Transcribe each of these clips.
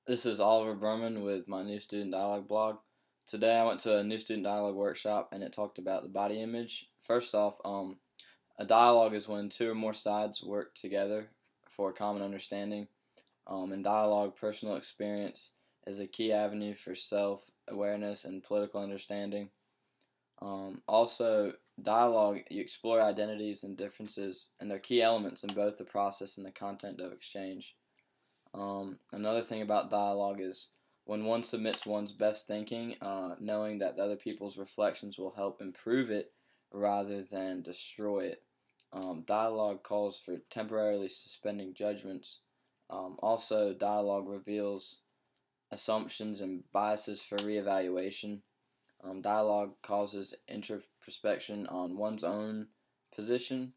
This is Oliver Berman with my New Student Dialogue blog. Today I went to a New Student Dialogue workshop and it talked about the body image. First off, a dialogue is when two or more sides work together for a common understanding. In dialogue, personal experience is a key avenue for self-awareness and political understanding. Also, dialogue, you explore identities and differences, and they're key elements in both the process and the content of exchange. Another thing about dialogue is when one submits one's best thinking, knowing that the other people's reflections will help improve it rather than destroy it. Dialogue calls for temporarily suspending judgments. Also, dialogue reveals assumptions and biases for reevaluation. Dialogue causes introspection on one's own position.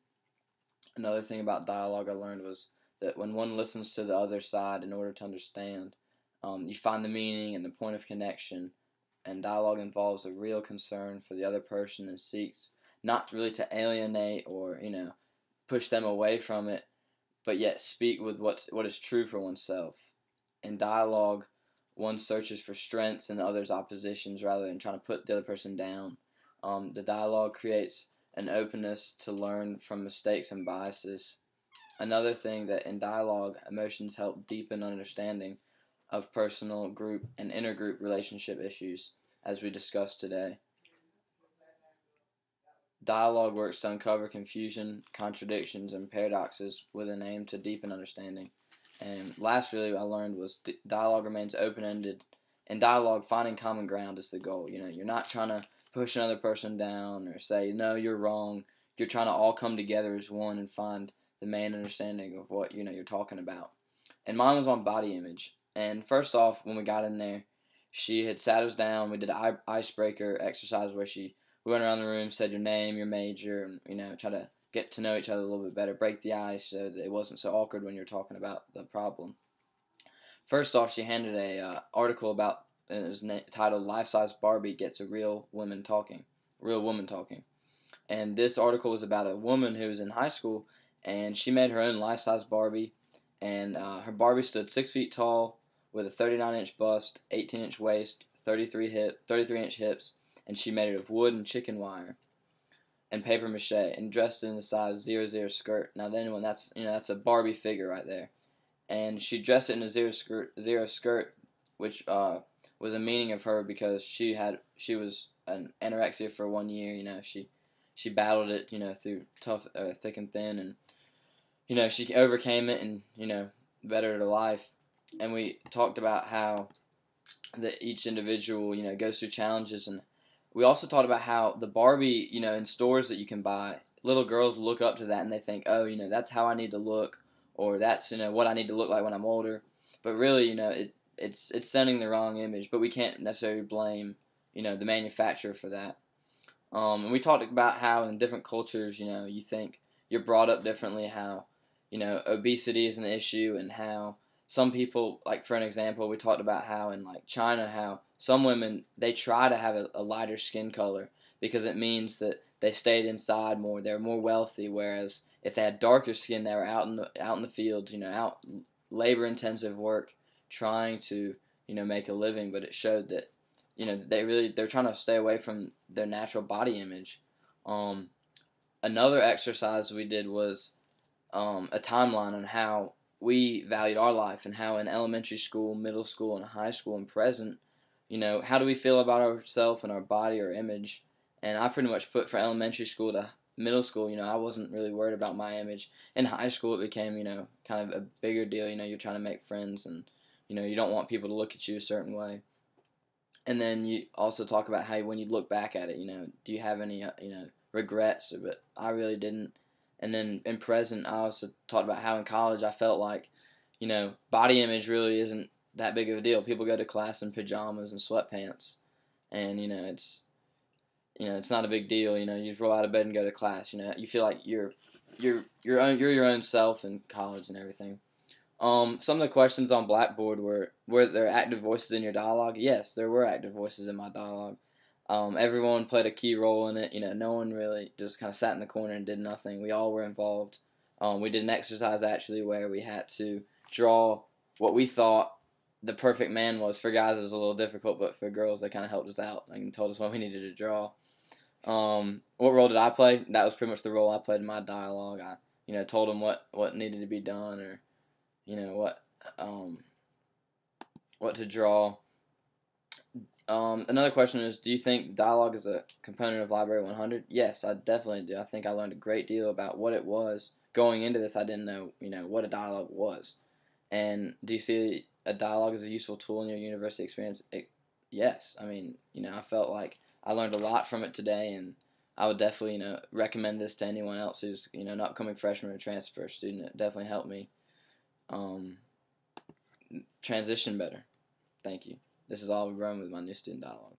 Another thing about dialogue I learned was that when one listens to the other side in order to understand, you find the meaning and the point of connection, and dialogue involves a real concern for the other person and seeks not really to alienate or push them away from it, but yet speak with what is true for oneself. In dialogue, one searches for strengths in the other's oppositions rather than trying to put the other person down. The dialogue creates an openness to learn from mistakes and biases. Another thing that in dialogue, emotions help deepen understanding of personal, group, and intergroup relationship issues, as we discussed today. Dialogue works to uncover confusion, contradictions, and paradoxes with an aim to deepen understanding. And last, really, I learned was dialogue remains open-ended. In dialogue, finding common ground is the goal. You're not trying to push another person down or say, no, you're wrong. You're trying to all come together as one and find the main understanding of what you're talking about. And mine was on body image. And first off, when we got in there, she had sat us down. We did an icebreaker exercise where we went around the room, said your name, your major, and try to get to know each other a little bit better, break the ice so that it wasn't so awkward when you're talking about the problem. First off, she handed a article about it was titled "Life Size Barbie Gets a Real Woman Talking," and this article was about a woman who was in high school and she made her own life-size Barbie, and her Barbie stood 6 feet tall with a 39-inch bust, 18-inch waist, 33-inch hips, and she made it of wood and chicken wire and paper mache, and dressed in the size 00 skirt. Now then, that's a Barbie figure right there, and she dressed it in a zero skirt, which was a meaning of her because she was an anorexia for 1 year. She battled it through tough, thick and thin, and she overcame it and bettered her life. And we talked about how that each individual goes through challenges, and we also talked about how the Barbie in stores that you can buy, little girls look up to that and they think, oh, that's how I need to look, or that's what I need to look like when I'm older. But really, it's sending the wrong image. But we can't necessarily blame the manufacturer for that. And we talked about how in different cultures, you think you're brought up differently, how obesity is an issue, and how some people, like for an example, we talked about how in like China, how some women, they try to have a lighter skin color because it means that they stayed inside more, they're more wealthy, whereas if they had darker skin, they were out in the fields, out labor intensive work, trying to make a living. But it showed that they're trying to stay away from their natural body image. Another exercise we did was a timeline on how we valued our life, and how in elementary school, middle school, and high school and present, how do we feel about ourselves and our body or image. And I pretty much put for elementary school to middle school, I wasn't really worried about my image. In high school, it became, kind of a bigger deal. You're trying to make friends, and, you don't want people to look at you a certain way. And then you also talk about how when you look back at it, do you have any, regrets? But I really didn't. And then in present, I also talked about how in college I felt like, body image really isn't that big of a deal. People go to class in pajamas and sweatpants, and it's not a big deal. You just roll out of bed and go to class. You feel like you're your own self in college and everything. Some of the questions on Blackboard were there active voices in your dialogue? Yes, there were active voices in my dialogue. Everyone played a key role in it. No one really just kind of sat in the corner and did nothing. We all were involved. We did an exercise actually where we had to draw what we thought the perfect man was. For guys, it was a little difficult, but for girls, they kind of helped us out and told us what we needed to draw. What role did I play? That was pretty much the role I played in my dialogue. I, told them what needed to be done, or, what to draw. Another question is, do you think dialogue is a component of Library 100? Yes, I definitely do. I think I learned a great deal about what it was. Going into this, I didn't know, what a dialogue was. And do you see a dialogue as a useful tool in your university experience? Yes. I mean, I felt like I learned a lot from it today, and I would definitely, recommend this to anyone else who's, an upcoming freshman or transfer student. It definitely helped me transition better. Thank you. This is Oliver Brown with my new student dialogue.